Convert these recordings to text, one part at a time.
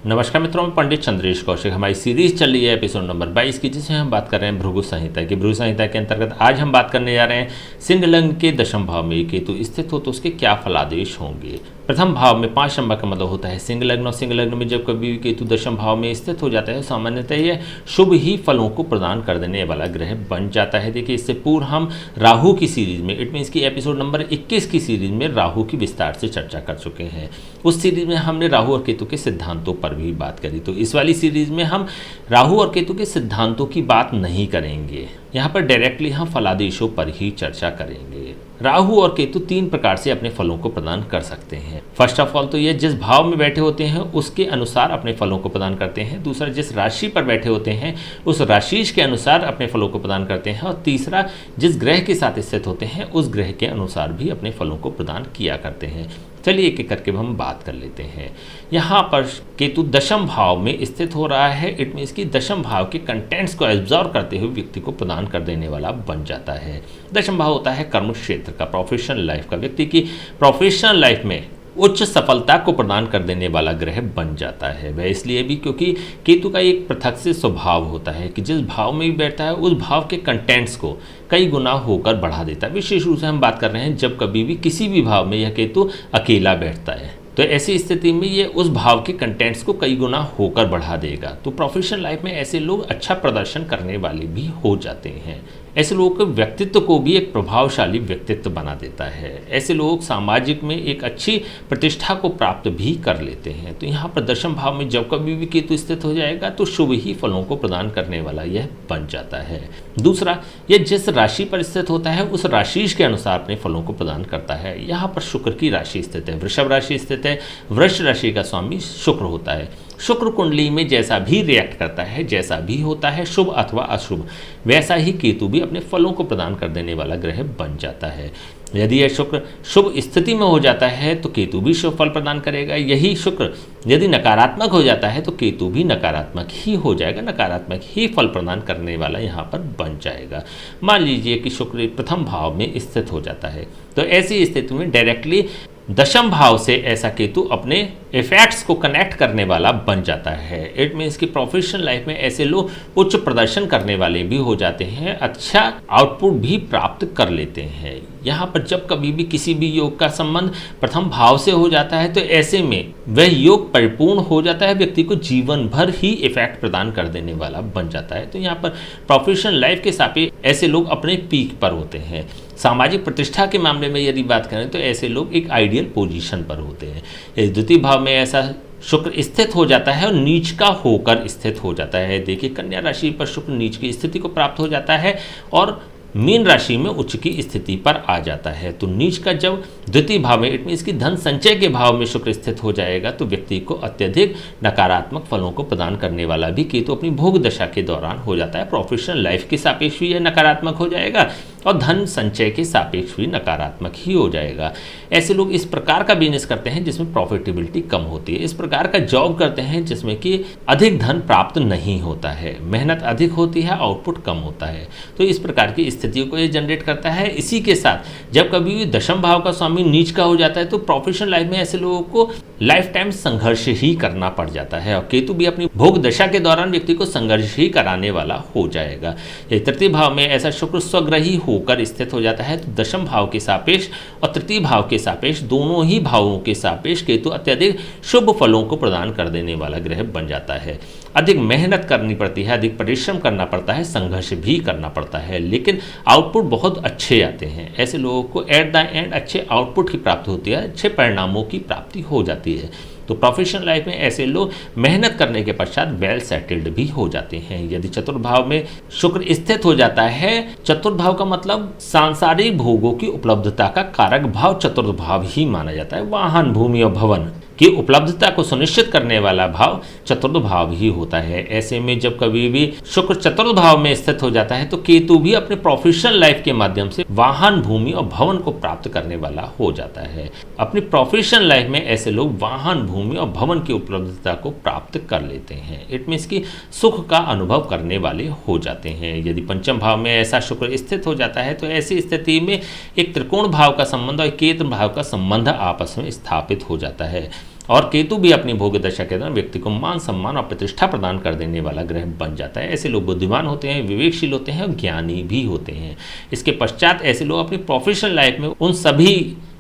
नमस्कार मित्रों, मैं पंडित चंद्रेश कौशिक। हमारी सीरीज चल रही है एपिसोड नंबर 22 की, जिसमें हम बात कर रहे हैं भृगु संहिता की। भृगु संहिता के अंतर्गत आज हम बात करने जा रहे हैं सिंह लग्न के दशम भाव में केतु स्थित हो तो उसके क्या फलादेश होंगे। प्रथम भाव में 5 नंबर का मतलब होता है सिंह लग्न, और सिंह लग्न में जब कभी भी केतु दशम भाव में स्थित हो जाता है सामान्यतः यह शुभ ही फलों को प्रदान कर देने वाला ग्रह बन जाता है। देखिए, इससे पूर्व हम राहु की सीरीज में, इट मीन्स की एपिसोड नंबर 21 की सीरीज में राहु की विस्तार से चर्चा कर चुके हैं। उस सीरीज में हमने राहु और केतु के सिद्धांतों पर भी बात करी। तो इस वाली सीरीज में हम राहु और केतु के सिद्धांतों की बात नहीं करेंगे, यहाँ पर डायरेक्टली हम फलादेशों पर ही चर्चा करेंगे। राहु और केतु 3 प्रकार से अपने फलों को प्रदान कर सकते हैं। फर्स्ट ऑफ ऑल तो ये जिस भाव में बैठे होते हैं उसके अनुसार अपने फलों को प्रदान करते हैं। दूसरा, जिस राशि पर बैठे होते हैं उस राशि के अनुसार अपने फलों को प्रदान करते हैं। और तीसरा, जिस ग्रह के साथ स्थित होते हैं उस ग्रह के अनुसार भी अपने फलों को प्रदान किया करते हैं। चलिए एक एक करके हम बात कर लेते हैं। यहाँ पर केतु दशम भाव में स्थित हो रहा है, इट मीन्स कि दशम भाव के कंटेंट्स को एब्जॉर्व करते हुए व्यक्ति को प्रदान कर देने वाला बन जाता है। दशम भाव होता है कर्म क्षेत्र का, प्रोफेशनल लाइफ का। व्यक्ति की प्रोफेशनल लाइफ में उच्च सफलता को प्रदान कर देने वाला ग्रह बन जाता है। वह इसलिए भी क्योंकि केतु का एक पृथक से स्वभाव होता है कि जिस भाव में भी बैठता है उस भाव के कंटेंट्स को कई गुना होकर बढ़ा देता है। विशेष रूप से हम बात कर रहे हैं जब कभी भी किसी भी भाव में यह केतु अकेला बैठता है, तो ऐसी स्थिति में ये उस भाव के कंटेंट्स को कई गुना होकर बढ़ा देगा। तो प्रोफेशनल लाइफ में ऐसे लोग अच्छा प्रदर्शन करने वाले भी हो जाते हैं। ऐसे लोगों के व्यक्तित्व को भी एक प्रभावशाली व्यक्तित्व बना देता है। ऐसे लोग सामाजिक में एक अच्छी प्रतिष्ठा को प्राप्त भी कर लेते हैं। तो यहाँ पर दशम भाव में जब कभी भी केतु स्थित हो जाएगा तो शुभ ही फलों को प्रदान करने वाला यह बन जाता है। दूसरा, यह जिस राशि पर स्थित होता है उस राशि के अनुसार अपने फलों को प्रदान करता है। यहाँ पर शुक्र की राशि स्थित है, वृषभ राशि स्थित है। वृष राशि का स्वामी शुक्र होता है। शुक्र कुंडली में जैसा भी रिएक्ट करता है, जैसा भी होता है शुभ अथवा अशुभ, वैसा ही केतु भी अपने फलों को प्रदान कर देने वाला ग्रह बन जाता है। यदि यह शुक्र शुभ स्थिति में हो जाता है तो केतु भी शुभ फल प्रदान करेगा। यही शुक्र यदि नकारात्मक हो जाता है तो केतु भी नकारात्मक ही हो जाएगा, नकारात्मक ही फल प्रदान करने वाला यहाँ पर बन जाएगा। मान लीजिए कि शुक्र प्रथम भाव में स्थित हो जाता है, तो ऐसी स्थिति में डायरेक्टली दशम भाव से ऐसा केतु अपने इफेक्ट्स को कनेक्ट करने वाला बन जाता है। इट मीन्स कि प्रोफेशनल लाइफ में ऐसे लोग उच्च प्रदर्शन करने वाले भी हो जाते हैं, अच्छा आउटपुट भी प्राप्त कर लेते हैं। यहाँ पर जब कभी भी किसी भी योग का संबंध प्रथम भाव से हो जाता है तो ऐसे में वह योग परिपूर्ण हो जाता है, व्यक्ति को जीवन भर ही इफेक्ट प्रदान कर देने वाला बन जाता है। तो यहाँ पर प्रोफेशनल लाइफ के सापेक्ष ऐसे लोग अपने पीक पर होते हैं। सामाजिक प्रतिष्ठा के मामले में यदि बात करें तो ऐसे लोग एक आइडियल पोजीशन पर होते हैं। द्वितीय भाव में ऐसा शुक्र स्थित हो जाता है और नीच का होकर स्थित हो जाता है। देखिए, कन्या राशि पर शुक्र नीच की स्थिति को प्राप्त हो जाता है और मीन राशि में उच्च की स्थिति पर आ जाता है। तो नीच का जब द्वितीय भाव में, इट मीन्स की धन संचय के भाव में शुक्र स्थित हो जाएगा तो व्यक्ति को अत्यधिक नकारात्मक फलों को प्रदान करने वाला भी केतु अपनी भोग दशा के दौरान हो जाता है। प्रोफेशनल लाइफ के सापेक्ष भी यह नकारात्मक हो जाएगा और धन संचय के सापेक्ष भी नकारात्मक ही हो जाएगा। ऐसे लोग इस प्रकार का बिजनेस करते हैं जिसमें प्रॉफिटेबिलिटी कम होती है, इस प्रकार का जॉब करते हैं जिसमें कि अधिक धन प्राप्त नहीं होता है, मेहनत अधिक होती है, आउटपुट कम होता है। तो इस प्रकार की स्थितियों को ये जनरेट करता है। इसी के साथ जब कभी भी दशम भाव का स्वामी नीच का हो जाता है तो प्रोफेशनल लाइफ में ऐसे लोगों को लाइफ टाइम संघर्ष ही करना पड़ जाता है और केतु भी अपनी भोग दशा के दौरान व्यक्ति को संघर्ष ही कराने वाला हो जाएगा। तृतीय भाव में ऐसा शुक्र स्वग्रही होकर स्थित हो जाता है तो दशम भाव के सापेक्ष और तृतीय भाव के सापेक्ष, दोनों ही भावों के सापेक्ष केतु अत्यधिक शुभ फलों को प्रदान कर देने वाला ग्रह बन जाता है। अधिक मेहनत करनी पड़ती है, अधिक परिश्रम करना पड़ता है, संघर्ष भी करना पड़ता है, लेकिन आउटपुट बहुत अच्छे आते हैं। ऐसे लोगों को एट द एंड अच्छे आउटपुट की प्राप्ति होती है, अच्छे परिणामों की प्राप्ति हो जाती है। तो प्रोफेशनल लाइफ में ऐसे लोग मेहनत करने के पश्चात वेल सेटल्ड भी हो जाते हैं। यदि चतुर्थ भाव में शुक्र स्थित हो जाता है, चतुर्थ भाव का मतलब सांसारिक भोगों की उपलब्धता का कारक भाव चतुर्थ भाव ही माना जाता है। वाहन, भूमि और भवन की उपलब्धता को सुनिश्चित करने वाला भाव चतुर्थ भाव ही होता है। ऐसे में जब कभी भी शुक्र चतुर्थ भाव में स्थित हो जाता है तो केतु भी अपने प्रोफेशनल लाइफ के माध्यम से वाहन, भूमि और भवन को प्राप्त करने वाला हो जाता है। अपनी प्रोफेशनल लाइफ में ऐसे लोग वाहन, भूमि और भवन की उपलब्धता को प्राप्त कर लेते हैं। इट मीन्स की सुख का अनुभव करने वाले हो जाते हैं। यदि पंचम भाव में ऐसा शुक्र स्थित हो जाता है तो ऐसी स्थिति में एक त्रिकोण भाव का संबंध और केंद्र भाव का संबंध आपस में स्थापित हो जाता है। और केतु भी अपनी भोग दशा के दौरान व्यक्ति को मान सम्मान और प्रतिष्ठा प्रदान कर देने वाला ग्रह बन जाता है। ऐसे लोग बुद्धिमान होते हैं, विवेकशील होते हैं और ज्ञानी भी होते हैं। इसके पश्चात ऐसे लोग अपनी प्रोफेशनल लाइफ में उन सभी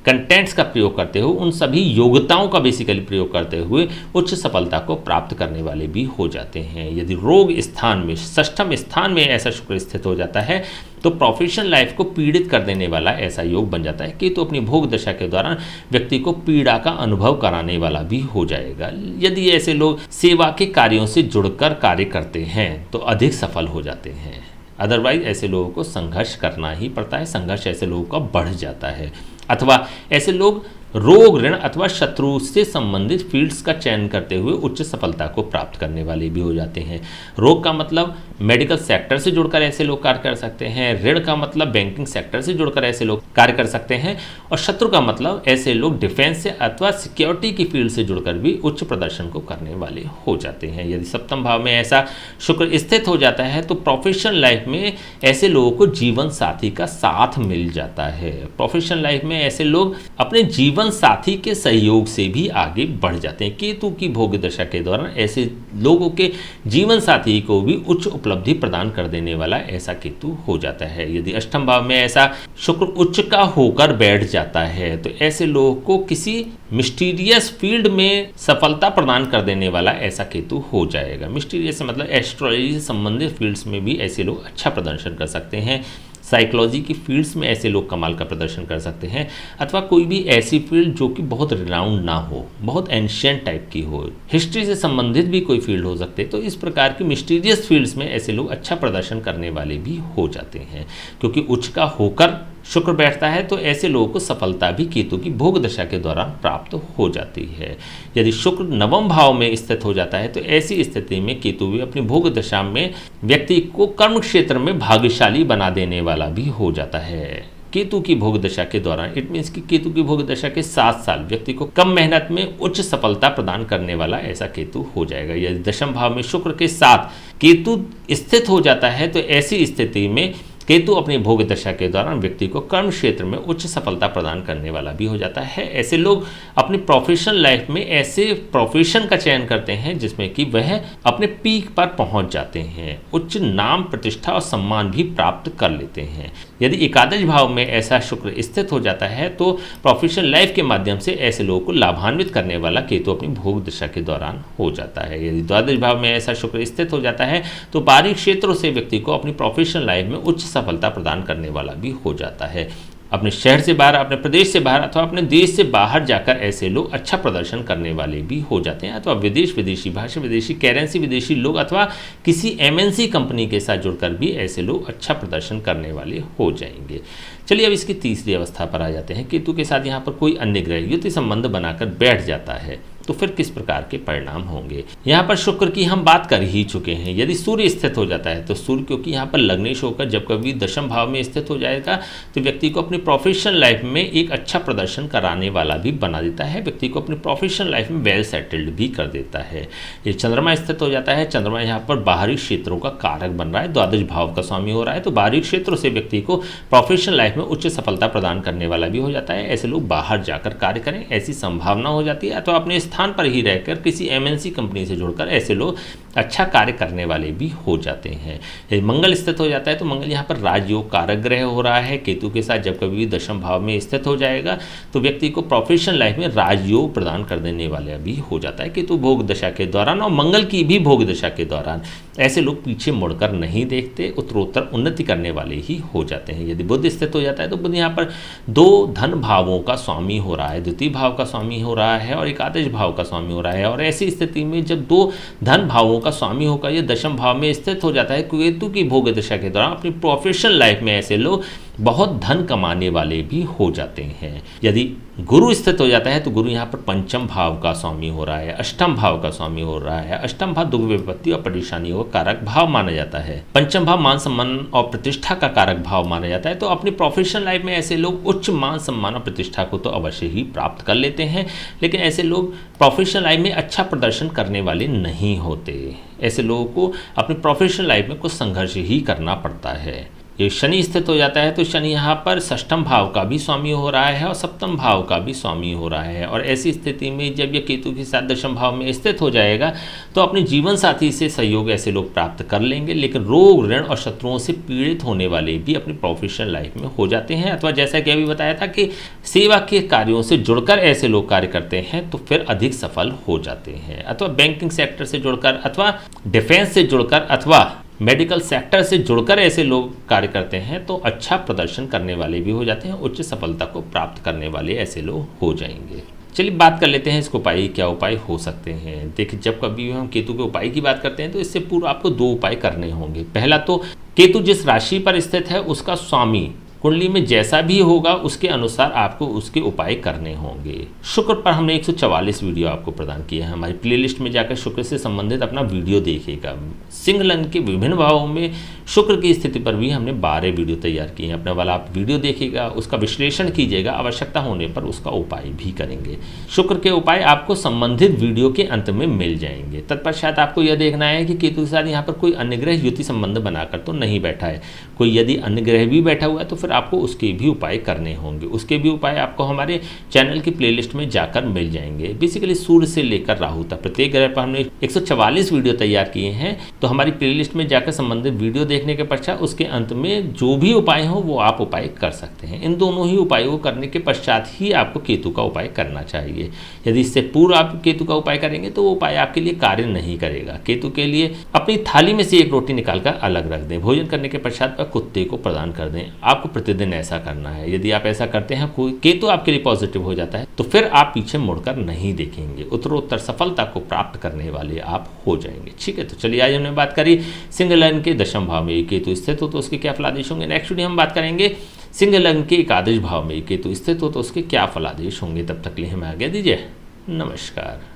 कंटेंट्स का प्रयोग करते हुए, उन सभी योग्यताओं का बेसिकली प्रयोग करते हुए उच्च सफलता को प्राप्त करने वाले भी हो जाते हैं। यदि रोग स्थान में, षष्ठम स्थान में ऐसा शुक्र स्थित हो जाता है तो प्रोफेशनल लाइफ को पीड़ित कर देने वाला ऐसा योग बन जाता है कि तो अपनी भोग दशा के दौरान व्यक्ति को पीड़ा का अनुभव कराने वाला भी हो जाएगा। यदि ऐसे लोग सेवा के कार्यों से जुड़कर कार्य करते हैं तो अधिक सफल हो जाते हैं। अदरवाइज ऐसे लोगों को संघर्ष करना ही पड़ता है, संघर्ष ऐसे लोगों का बढ़ जाता है। अथवा ऐसे लोग रोग, ऋण अथवा शत्रु से संबंधित फील्ड्स का चयन करते हुए उच्च सफलता को प्राप्त करने वाले भी हो जाते हैं। रोग का मतलब मेडिकल सेक्टर से जुड़कर ऐसे लोग कार्य कर सकते हैं, ऋण का मतलब बैंकिंग सेक्टर से जुड़कर ऐसे लोग कार्य कर सकते हैं, और शत्रु का मतलब ऐसे लोग डिफेंस से अथवा सिक्योरिटी की फील्ड से जुड़कर भी उच्च प्रदर्शन को करने वाले हो जाते हैं। यदि सप्तम भाव में ऐसा शुक्र स्थित हो जाता है तो प्रोफेशनल लाइफ में ऐसे लोगों को जीवन साथी का साथ मिल जाता है। प्रोफेशनल लाइफ में ऐसे लोग अपने जीवन साथी के सहयोग से भी आगे बढ़ जाते हैं। केतु की भोग दशा के दौरान ऐसे लोगों के जीवन साथी को भी उच्च उपलब्धि प्रदान कर देने वाला ऐसा केतु हो जाता है। यदि अष्टम भाव में ऐसा शुक्र उच्च का होकर बैठ जाता है तो ऐसे लोगों को किसी मिस्टीरियस फील्ड में सफलता प्रदान कर देने वाला ऐसा केतु हो जाएगा। मिस्टीरियस से मतलब एस्ट्रोलॉजी से संबंधित फील्ड्स में भी ऐसे लोग अच्छा प्रदर्शन कर सकते हैं, साइकोलॉजी की फील्ड्स में ऐसे लोग कमाल का प्रदर्शन कर सकते हैं, अथवा कोई भी ऐसी फील्ड जो कि बहुत रिनाउंड ना हो, बहुत एंशियंट टाइप की हो, हिस्ट्री से संबंधित भी कोई फील्ड हो सकते हैं। तो इस प्रकार की मिस्टीरियस फील्ड्स में ऐसे लोग अच्छा प्रदर्शन करने वाले भी हो जाते हैं। क्योंकि उच्च का होकर शुक्र बैठता है तो ऐसे लोगों को सफलता भी केतु की भोग दशा के दौरान प्राप्त हो जाती है। यदि शुक्र नवम भाव में स्थित हो जाता है तो ऐसी स्थिति में केतु भी अपनी भोग दशा में व्यक्ति को कर्म क्षेत्र में भाग्यशाली बना देने वाला भी हो जाता है। केतु की भोग दशा के दौरान इट मीन्स कि केतु की भोग दशा के 7 साल व्यक्ति को कम मेहनत में उच्च सफलता प्रदान करने वाला ऐसा केतु हो जाएगा। यदि दशम भाव में शुक्र के साथ केतु स्थित हो जाता है तो ऐसी स्थिति में केतु अपनी भोग दशा के दौरान व्यक्ति को कर्म क्षेत्र में उच्च सफलता प्रदान करने वाला भी हो जाता है। ऐसे लोग अपनी प्रोफेशनल लाइफ में ऐसे प्रोफेशन का चयन करते हैं जिसमें कि वह अपने पीक पर पहुंच जाते हैं, उच्च नाम, प्रतिष्ठा और सम्मान भी प्राप्त कर लेते हैं। यदि एकादश भाव में ऐसा शुक्र स्थित हो जाता है तो प्रोफेशनल लाइफ के माध्यम से ऐसे लोगों को लाभान्वित करने वाला केतु अपनी भोग दशा के दौरान हो जाता है। यदि द्वादश भाव में ऐसा शुक्र स्थित हो जाता है तो बाहरी क्षेत्रों से व्यक्ति को अपनी प्रोफेशनल लाइफ में उच्च सफलता प्रदान करने वाला भी हो जाता है। अपने शहर से बाहर, अपने प्रदेश से बाहर अथवा अपने देश से बाहर जाकर ऐसे लोग अच्छा प्रदर्शन करने वाले भी हो जाते हैं। अथवा विदेशी भाषा, विदेशी करेंसी, विदेशी लोग अथवा किसी MNC कंपनी के साथ जुड़कर भी ऐसे लोग अच्छा प्रदर्शन करने वाले हो जाएंगे। चलिए अब इसकी तीसरी अवस्था पर आ जाते हैं। केतु के साथ यहाँ पर कोई अन्य ग्रह युति संबंध बनाकर बैठ जाता है तो फिर किस प्रकार के परिणाम होंगे। यहाँ पर शुक्र की हम बात कर ही चुके हैं। यदि सूर्य स्थित हो जाता है तो सूर्य क्योंकि यहाँ पर लग्नेश होकर जब कभी दशम भाव में स्थित हो जाएगा तो व्यक्ति को अपनी प्रोफेशनल लाइफ में एक अच्छा प्रदर्शन कराने वाला भी बना देता है, व्यक्ति को अपनी प्रोफेशनल लाइफ में वेल सेटल्ड भी कर देता है। ये चंद्रमा स्थित हो जाता है, चंद्रमा यहाँ पर बाहरी क्षेत्रों का कारक बन रहा है, द्वादश भाव का स्वामी हो रहा है, तो बाहरी क्षेत्रों से व्यक्ति को प्रोफेशनल लाइफ में उच्च सफलता प्रदान करने वाला भी हो जाता है। ऐसे लोग बाहर जाकर कार्य करें ऐसी संभावना हो जाती है, अथवा अपने स्थान पर ही रहकर किसी MNC कंपनी से जुड़कर ऐसे लोग अच्छा कार्य करने वाले भी हो जाते हैं। यदि मंगल स्थित हो जाता है तो मंगल यहाँ पर राजयोग कारक ग्रह हो रहा है, केतु के साथ जब कभी भी दशम भाव में स्थित हो जाएगा तो व्यक्ति को प्रोफेशनल लाइफ में राजयोग प्रदान कर देने वाला भी हो जाता है। केतु भोग दशा के दौरान और मंगल की भी भोग दशा के दौरान ऐसे लोग पीछे मुड़कर नहीं देखते, उत्तरोत्तर उन्नति करने वाले ही हो जाते हैं। यदि बुध स्थित हो जाता है तो बुध यहाँ पर 2 धन भावों का स्वामी हो रहा है, द्वितीय भाव का स्वामी हो रहा है और एकादश भाव का स्वामी हो रहा है। और ऐसी स्थिति में जब 2 धन भावों का स्वामी होकर ये दशम भाव में स्थित हो जाता है, केतु की भोग दशा के दौरान अपनी प्रोफेशनल लाइफ में ऐसे लोग बहुत धन कमाने वाले भी हो जाते हैं। यदि गुरु स्थित हो जाता है तो गुरु यहाँ पर पंचम भाव का स्वामी हो रहा है, अष्टम भाव का स्वामी हो रहा है। अष्टम भाव दुख विपत्ति और परेशानियों का कारक भाव माना जाता है, पंचम भाव मान सम्मान और प्रतिष्ठा का कारक भाव माना जाता है। तो अपनी प्रोफेशनल लाइफ में ऐसे लोग उच्च मान सम्मान और प्रतिष्ठा को तो अवश्य ही प्राप्त कर लेते हैं, लेकिन ऐसे लोग प्रोफेशनल लाइफ में अच्छा प्रदर्शन करने वाले नहीं होते। ऐसे लोगों को अपनी प्रोफेशनल लाइफ में कुछ संघर्ष ही करना पड़ता है। ये शनि स्थित हो जाता है तो शनि यहाँ पर षष्ठम भाव का भी स्वामी हो रहा है और सप्तम भाव का भी स्वामी हो रहा है। और ऐसी स्थिति में जब ये केतु के साथ दशम भाव में स्थित हो जाएगा तो अपने जीवन साथी से सहयोग ऐसे लोग प्राप्त कर लेंगे, लेकिन रोग ऋण और शत्रुओं से पीड़ित होने वाले भी अपनी प्रोफेशनल लाइफ में हो जाते हैं। अथवा जैसा कि अभी बताया था कि सेवा के कार्यों से जुड़कर ऐसे लोग कार्य करते हैं तो फिर अधिक सफल हो जाते हैं। अथवा बैंकिंग सेक्टर से जुड़कर अथवा डिफेंस से जुड़कर अथवा मेडिकल सेक्टर से जुड़कर ऐसे लोग कार्य करते हैं तो अच्छा प्रदर्शन करने वाले भी हो जाते हैं, उच्च सफलता को प्राप्त करने वाले ऐसे लोग हो जाएंगे। चलिए बात कर लेते हैं इसको उपाय, क्या उपाय हो सकते हैं। देखिए जब कभी हम केतु के उपाय की बात करते हैं तो इससे पूर्व आपको 2 उपाय करने होंगे। पहला तो केतु जिस राशि पर स्थित है उसका स्वामी कुंडली में जैसा भी होगा उसके अनुसार आपको उसके उपाय करने होंगे। शुक्र पर हमने 144 वीडियो आपको प्रदान किया है। हमारी प्लेलिस्ट में जाकर शुक्र से संबंधित अपना वीडियो देखिएगा। सिंह लग्न के विभिन्न भावों में शुक्र की स्थिति पर भी हमने 12 वीडियो तैयार किए हैं। अपने वाला आप वीडियो देखिएगा, उसका विश्लेषण कीजिएगा, आवश्यकता होने पर उसका उपाय भी करेंगे। शुक्र के उपाय आपको संबंधित वीडियो के अंत में मिल जाएंगे। तत्पश्चात आपको यह देखना है कि केतु के साथ यहाँ पर कोई अन्य ग्रह युति संबंध बनाकर तो नहीं बैठा है। कोई यदि अन्य ग्रह भी बैठा हुआ है तो फिर आपको उसके भी उपाय करने होंगे। उसके भी उपाय आपको हमारे चैनल की प्लेलिस्ट में जाकर मिल जाएंगे। बेसिकली सूर्य से लेकर राहु तक प्रत्येक ग्रह पर हमने 144 वीडियो तैयार किए हैं, तो हमारी प्लेलिस्ट में जाकर संबंधित वीडियो देखने के पश्चात उसके अंत में जो भी उपाय हो वो आप उपाय कर सकते हैं। इन दोनों ही उपायों को करने के पश्चात ही आपको केतु का उपाय करना चाहिए। यदि इससे पूर्व आप केतु का उपाय करेंगे तो वो उपाय आपके लिए कार्य नहीं करेगा। केतु के लिए अपनी थाली में से एक रोटी निकालकर अलग रख दें, भोजन करने के पश्चात कुत्ते को प्रदान कर दें। आपको प्रतिदिन ऐसा करना है। यदि आप ऐसा करते हैं, कोई केतु आपके लिए पॉजिटिव हो जाता है तो फिर आप पीछे मुड़कर नहीं देखेंगे, उत्तरोत्तर सफलता को प्राप्त करने वाले आप हो जाएंगे। ठीक है, तो चलिए आज हमने बात करी सिंह लग्न के दशम भाव में केतु स्थित हो तो उसके क्या फलादेश होंगे। नेक्स्ट वीडियो हम बात करेंगे सिंह लग्न के एकादश भाव में केतु स्थित हो तो उसके क्या फलादेश होंगे। तब तक के लिए हमें आज्ञा दीजिए, नमस्कार।